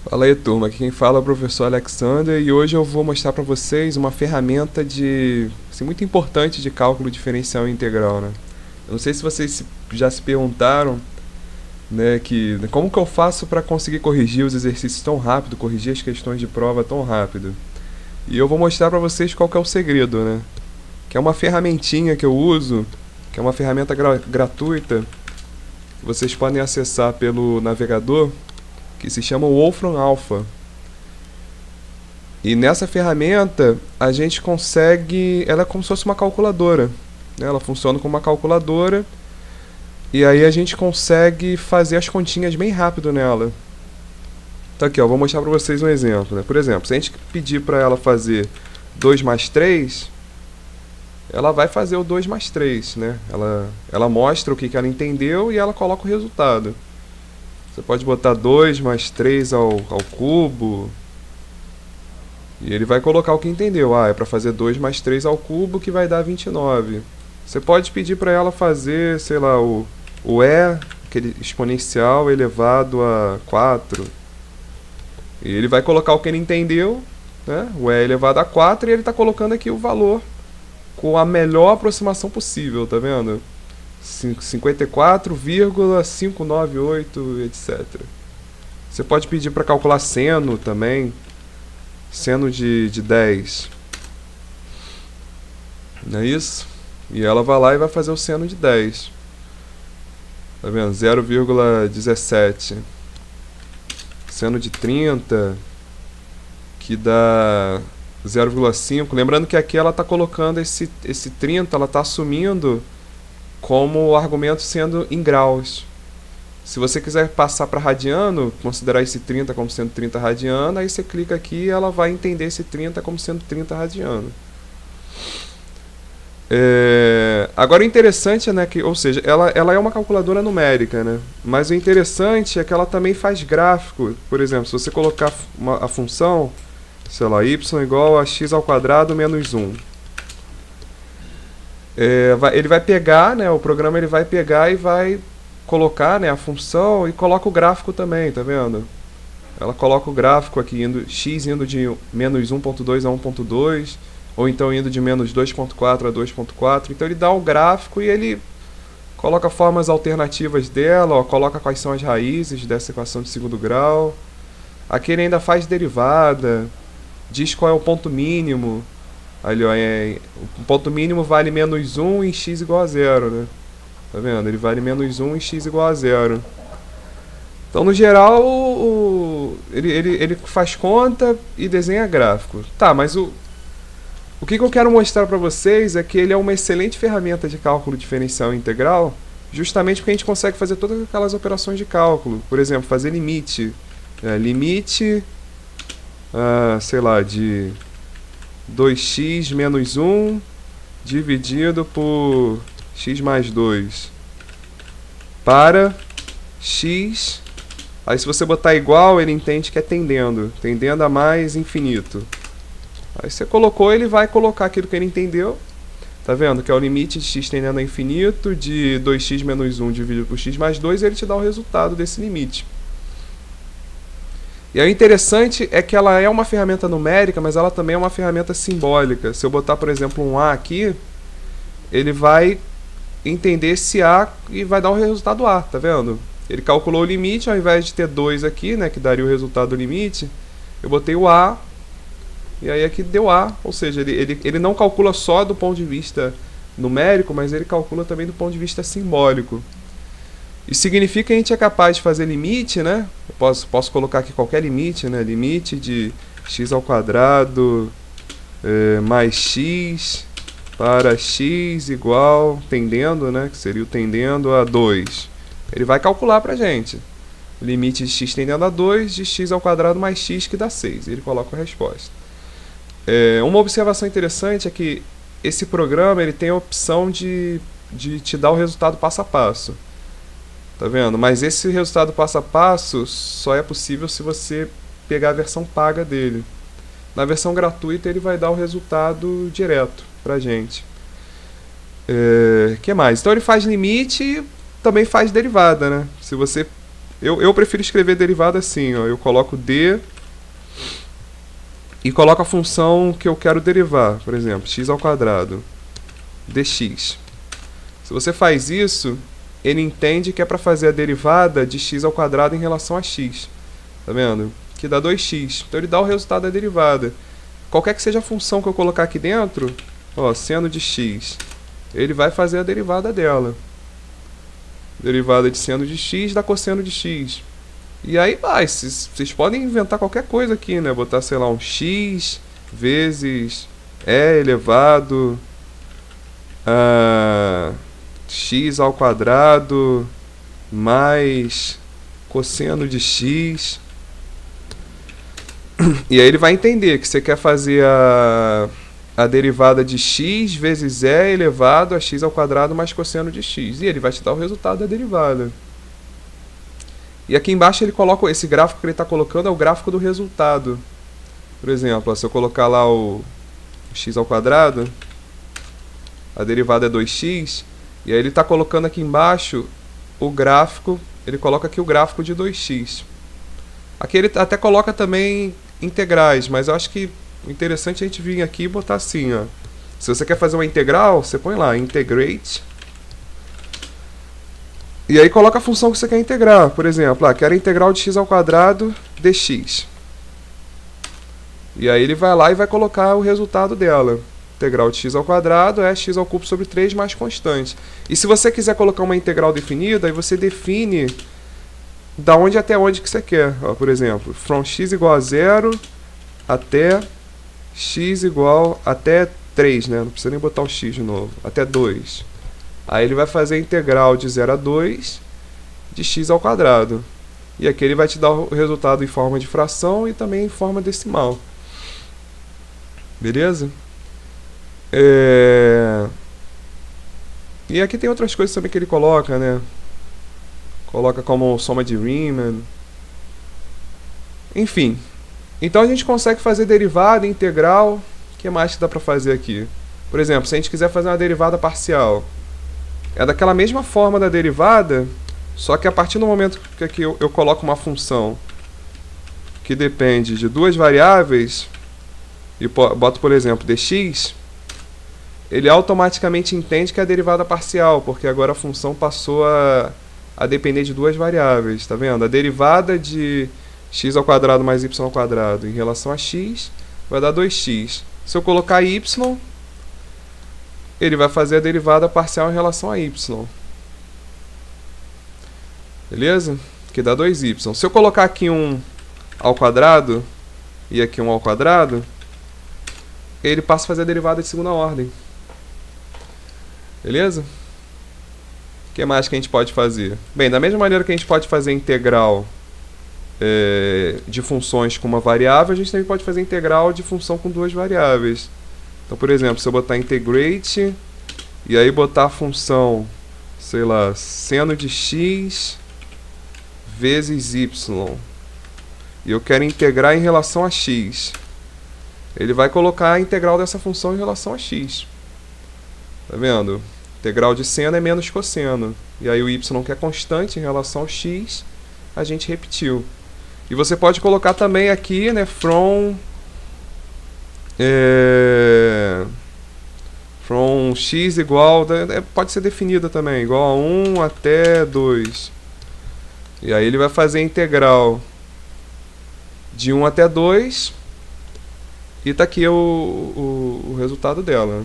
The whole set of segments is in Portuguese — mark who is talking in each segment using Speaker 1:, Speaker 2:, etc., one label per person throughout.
Speaker 1: Fala aí, turma. Aqui quem fala é o professor Alexander e hoje eu vou mostrar para vocês uma ferramenta muito importante de cálculo diferencial integral, né? Eu não sei se já se perguntaram, né, como que eu faço para conseguir corrigir os exercícios tão rápido, corrigir as questões de prova tão rápido. E eu vou mostrar para vocês qual que é o segredo, né? Que é uma ferramentinha que eu uso, que é uma ferramenta gratuita, que vocês podem acessar pelo navegador, que se chama Wolfram Alpha. E nessa ferramenta a gente consegue, ela é como se fosse uma calculadora, né? Ela funciona como uma calculadora e aí a gente consegue fazer as continhas bem rápido nela. Então aqui, ó, vou mostrar para vocês um exemplo, né? Por exemplo, se a gente pedir para ela fazer 2 mais 3, ela vai fazer o 2 mais 3, né? Ela mostra o que ela entendeu e ela coloca o resultado. Você pode botar 2 mais 3 ao cubo. E ele vai colocar o que entendeu. Ah, é para fazer 2 mais 3 ao cubo que vai dar 29. Você pode pedir para ela fazer, sei lá, o e, aquele exponencial elevado a 4. E ele vai colocar o que ele entendeu, né? O e elevado a 4, e ele está colocando aqui o valor com a melhor aproximação possível, tá vendo? 54,598, etc. Você pode pedir para calcular seno também. Seno de 10. Não é isso? E ela vai lá e vai fazer o seno de 10. Tá vendo? 0,17. Seno de 30, que dá 0,5. Lembrando que aqui ela está colocando esse 30, ela está assumindo como argumento sendo em graus. Se você quiser passar para radiano, considerar esse 30 como sendo 30 radiano, aí você clica aqui e ela vai entender esse 30 como sendo 30 radiano. Agora o interessante é, né, ou seja, ela é uma calculadora numérica, né? Mas o interessante é que ela também faz gráfico. Por exemplo, se você colocar a função, sei lá, y igual a x ao quadrado menos 1. Ele vai pegar, né, o programa ele vai pegar e vai colocar, né, a função e coloca o gráfico também, tá vendo? Ela coloca o gráfico aqui, x indo de menos 1.2 a 1.2, ou então indo de menos 2.4 a 2.4. Então ele dá o gráfico e ele coloca formas alternativas dela, ó, coloca quais são as raízes dessa equação de segundo grau. Aqui ele ainda faz derivada, diz qual é o ponto mínimo. Ali, ó, o ponto mínimo vale menos 1 em x igual a 0, né? Tá vendo? Ele vale menos 1 em x igual a 0. Então, no geral, ele faz conta e desenha gráfico. Tá, mas o que eu quero mostrar para vocês é que ele é uma excelente ferramenta de cálculo diferencial integral, justamente porque a gente consegue fazer todas aquelas operações de cálculo. Por exemplo, fazer limite. Limite, sei lá, de 2x menos 1 dividido por x mais 2 para x. Aí se você botar igual, ele entende que é tendendo a mais infinito. Aí você colocou, ele vai colocar aquilo que ele entendeu. Tá vendo? Que é o limite de x tendendo a infinito de 2x menos 1 dividido por x mais 2, e ele te dá o resultado desse limite. E aí o interessante é que ela é uma ferramenta numérica, mas ela também é uma ferramenta simbólica. Se eu botar, por exemplo, um A aqui, ele vai entender esse A e vai dar o resultado A, tá vendo? Ele calculou o limite, ao invés de ter 2 aqui, né, que daria o resultado do limite, eu botei o A, e aí aqui deu A, ou seja, ele não calcula só do ponto de vista numérico, mas ele calcula também do ponto de vista simbólico. Isso significa que a gente é capaz de fazer limite, né? Eu posso colocar aqui qualquer limite, né? Limite de x ao quadrado mais x para x igual, tendendo, né? Que seria o tendendo a 2. Ele vai calcular pra gente. Limite de x tendendo a 2 de x ao quadrado mais x, que dá 6. Ele coloca a resposta. Uma observação interessante é que esse programa ele tem a opção de te dar o resultado passo a passo. Tá vendo? Mas esse resultado passo a passo só é possível se você pegar a versão paga dele. Na versão gratuita ele vai dar o resultado direto pra gente. Que mais? Então ele faz limite e também faz derivada, né? Se você Eu prefiro escrever derivada assim, ó. Eu coloco d e coloco a função que eu quero derivar. Por exemplo, x ao quadrado dx. Se você faz isso, ele entende que é para fazer a derivada de x ao quadrado em relação a x. Tá vendo? Que dá 2x. Então ele dá o resultado da derivada. Qualquer que seja a função que eu colocar aqui dentro, ó, seno de x, ele vai fazer a derivada dela. Derivada de seno de x dá cosseno de x. E aí vai, vocês podem inventar qualquer coisa aqui, né? Botar, sei lá, um x vezes e elevado a x ao quadrado mais cosseno de x. E aí ele vai entender que você quer fazer a derivada de x vezes e elevado a x ao quadrado mais cosseno de x. E ele vai te dar o resultado da derivada. E aqui embaixo ele coloca, esse gráfico que ele está colocando é o gráfico do resultado. Por exemplo, ó, se eu colocar lá o x ao quadrado, a derivada é 2x, e aí ele está colocando aqui embaixo o gráfico, ele coloca aqui o gráfico de 2x. Aqui ele até coloca também integrais, mas eu acho que o interessante é a gente vir aqui e botar assim, ó. Se você quer fazer uma integral, você põe lá, integrate. E aí coloca a função que você quer integrar. Por exemplo, quero a integral de x ao quadrado dx. E aí ele vai lá e vai colocar o resultado dela. Integral de x ao quadrado é x ao cubo sobre 3 mais constante. E se você quiser colocar uma integral definida, aí você define da onde até onde que você quer. Ó, por exemplo, from x igual a 0 até x igual até 3, né? Não precisa nem botar o x de novo. Até 2. Aí ele vai fazer a integral de 0 a 2 de x ao quadrado. E aqui ele vai te dar o resultado em forma de fração e também em forma decimal. Beleza? E aqui tem outras coisas também que ele coloca, né? Coloca como soma de Riemann. Enfim. Então a gente consegue fazer derivada, integral. O que mais que dá para fazer aqui? Por exemplo, se a gente quiser fazer uma derivada parcial, é daquela mesma forma da derivada, só que a partir do momento que aqui eu coloco uma função que depende de duas variáveis, e boto, por exemplo, dx, ele automaticamente entende que é a derivada parcial, porque agora a função passou a depender de duas variáveis, tá vendo? A derivada de x ao quadrado mais y ao quadrado em relação a x vai dar 2x. Se eu colocar y, ele vai fazer a derivada parcial em relação a y. Beleza? Que dá 2y. Se eu colocar aqui um ao quadrado e aqui um ao quadrado, ele passa a fazer a derivada de segunda ordem. Beleza? O que mais que a gente pode fazer? Bem, da mesma maneira que a gente pode fazer integral de funções com uma variável, a gente também pode fazer integral de função com duas variáveis. Então, por exemplo, se eu botar integrate e aí botar a função, sei lá, seno de x vezes y, e eu quero integrar em relação a x, ele vai colocar a integral dessa função em relação a x. Tá vendo? Integral de seno é menos cosseno. E aí o y, que é constante em relação ao x, a gente repetiu. E você pode colocar também aqui, né, from x igual, pode ser definida também, igual a 1 até 2. E aí ele vai fazer a integral de 1 até 2, e está aqui o resultado dela.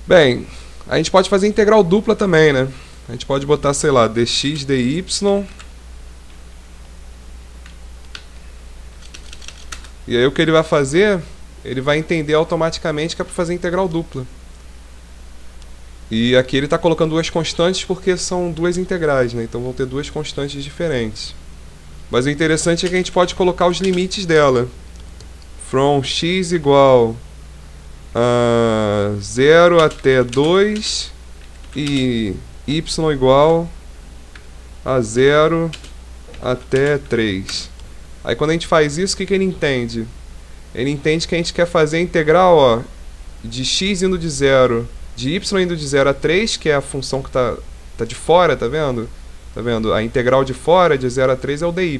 Speaker 1: Bem, a gente pode fazer integral dupla também, né? A gente pode botar, sei lá, dx dy. E aí o que ele vai fazer, ele vai entender automaticamente que é para fazer integral dupla. E aqui ele está colocando duas constantes porque são duas integrais, né? Então vão ter duas constantes diferentes. Mas o interessante é que a gente pode colocar os limites dela. From x igual a 0 até 2 e y igual a 0 até 3. Aí quando a gente faz isso, o que ele entende? Ele entende que a gente quer fazer a integral, ó, de x indo de 0, de y indo de 0 a 3, que é a função que tá de fora, tá vendo? Tá vendo? A integral de fora, de 0 a 3, é o dy.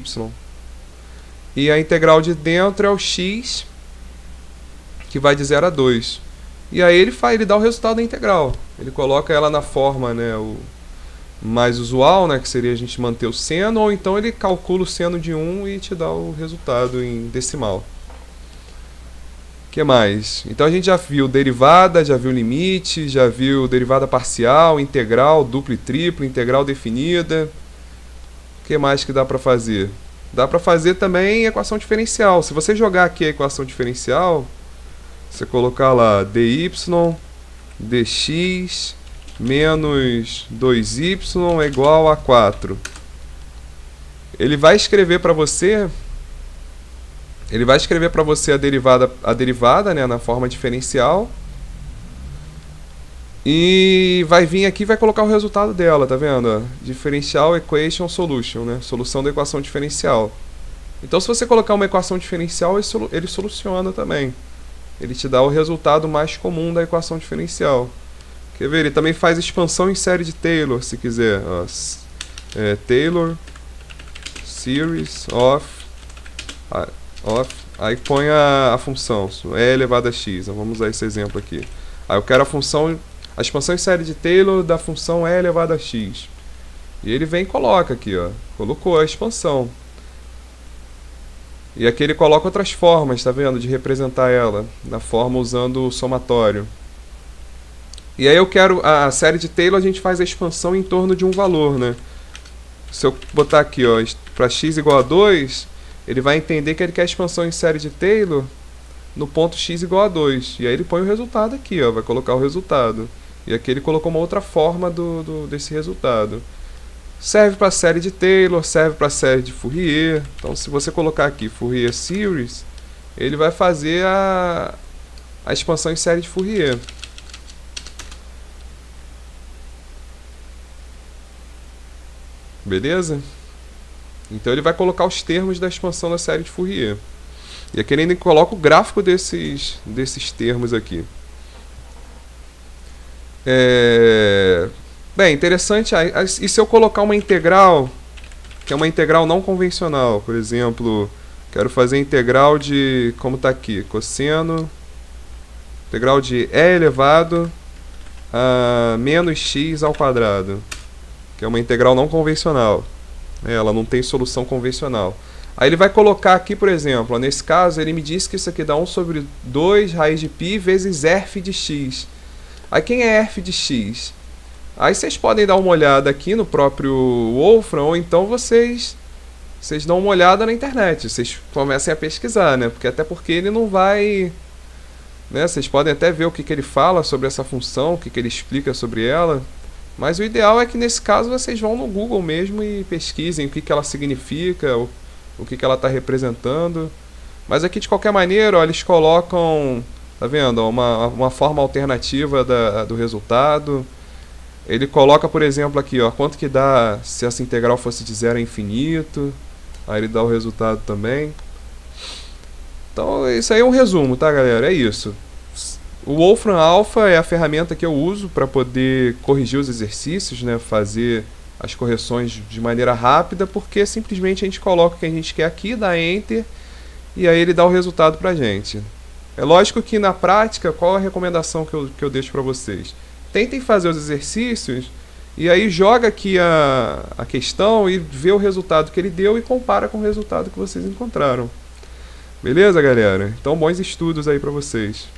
Speaker 1: E a integral de dentro é o x, que vai de 0 a 2. E aí ele dá o resultado da integral. Ele coloca ela na forma, né, o mais usual, né, que seria a gente manter o seno, ou então ele calcula o seno de 1 e te dá o resultado em decimal. O que mais? Então a gente já viu derivada, já viu limite, já viu derivada parcial, integral, dupla e tripla, integral definida. O que mais que dá para fazer? Dá para fazer também equação diferencial. Se você jogar aqui a equação diferencial, você colocar lá dy dx menos 2y é igual a 4. Ele vai escrever para você a derivada, né, na forma diferencial. E vai vir aqui e vai colocar o resultado dela, tá vendo? Differential Equation Solution, né? Solução da equação diferencial. Então, se você colocar uma equação diferencial, ele soluciona também. Ele te dá o resultado mais comum da equação diferencial. Quer ver? Ele também faz expansão em série de Taylor, se quiser. Ó, Taylor Series of. Aí põe a função e elevado a x. Então, vamos usar esse exemplo aqui. Aí eu quero a expansão em série de Taylor da função e elevado a x. E ele vem e coloca aqui, ó. Colocou a expansão. E aqui ele coloca outras formas, tá vendo? De representar ela. Na forma usando o somatório. E aí eu quero a série de Taylor, a gente faz a expansão em torno de um valor, né? Se eu botar aqui, ó, para x igual a 2, ele vai entender que ele quer a expansão em série de Taylor no ponto x igual a 2. E aí ele põe o resultado aqui, ó, vai colocar o resultado. E aqui ele colocou uma outra forma desse resultado. Serve para série de Taylor, serve para série de Fourier. Então, se você colocar aqui Fourier Series, ele vai fazer a expansão em série de Fourier. Beleza? Então ele vai colocar os termos da expansão da série de Fourier. E aqui ele ainda coloca o gráfico desses termos aqui. Bem, interessante. E se eu colocar uma integral, que é uma integral não convencional? Por exemplo, quero fazer integral de, como está aqui, cosseno, integral de e elevado a menos x ao quadrado, que é uma integral não convencional. Ela não tem solução convencional. Aí ele vai colocar aqui, por exemplo, ó, nesse caso, ele me disse que isso aqui dá 1 sobre 2 raiz de π vezes f de x. Aí quem é f de x? Aí vocês podem dar uma olhada aqui no próprio Wolfram, ou então vocês dão uma olhada na internet. Vocês comecem a pesquisar, né? Até porque ele não vai... né? Vocês podem até ver o que ele fala sobre essa função, o que ele explica sobre ela. Mas o ideal é que nesse caso vocês vão no Google mesmo e pesquisem o que ela significa, o que ela está representando. Mas aqui de qualquer maneira, ó, eles colocam, tá vendo, ó, uma forma alternativa do resultado. Ele coloca, por exemplo, aqui, ó, quanto que dá se essa integral fosse de 0 a infinito. Aí ele dá o resultado também. Então isso aí é um resumo, tá, galera? É isso. O Wolfram Alpha é a ferramenta que eu uso para poder corrigir os exercícios, né, fazer as correções de maneira rápida, porque simplesmente a gente coloca o que a gente quer aqui, dá Enter, e aí ele dá o resultado para a gente. É lógico que na prática, qual a recomendação que eu deixo para vocês? Tentem fazer os exercícios, e aí joga aqui a questão e vê o resultado que ele deu e compara com o resultado que vocês encontraram. Beleza, galera? Então, bons estudos aí para vocês.